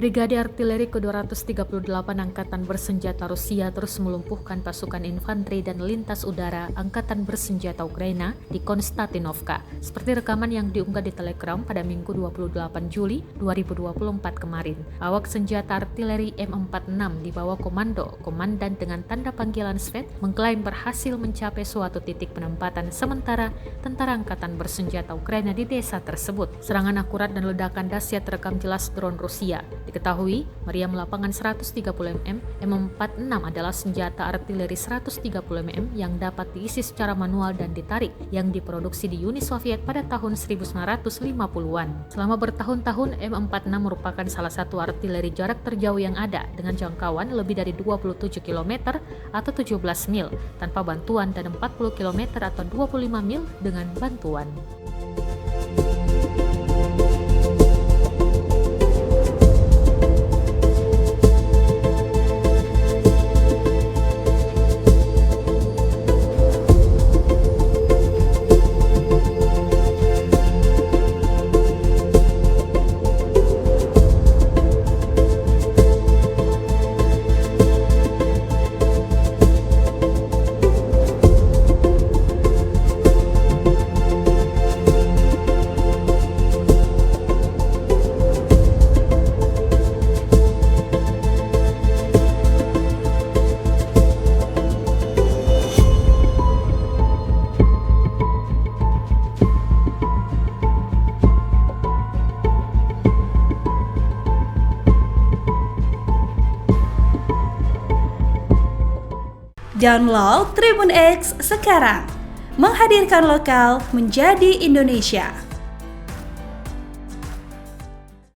Brigade Artileri ke-238 Angkatan Bersenjata Rusia terus melumpuhkan pasukan infanteri dan lintas udara Angkatan Bersenjata Ukraina di Konstantinovka, seperti rekaman yang diunggah di Telegram pada Minggu 28 Juli 2024 kemarin. Awak senjata artileri M46 di bawah komando komandan dengan tanda panggilan SVED mengklaim berhasil mencapai suatu titik penempatan sementara tentara Angkatan Bersenjata Ukraina di desa tersebut. Serangan akurat dan ledakan dahsyat terekam jelas drone Rusia. Diketahui, meriam lapangan 130 mm M46 adalah senjata artileri 130 mm yang dapat diisi secara manual dan ditarik, yang diproduksi di Uni Soviet pada tahun 1950-an. Selama bertahun-tahun, M46 merupakan salah satu artileri jarak terjauh yang ada dengan jangkauan lebih dari 27 km atau 17 mil tanpa bantuan dan 40 km atau 25 mil dengan bantuan. Download Tribun X sekarang, menghadirkan lokal menjadi Indonesia.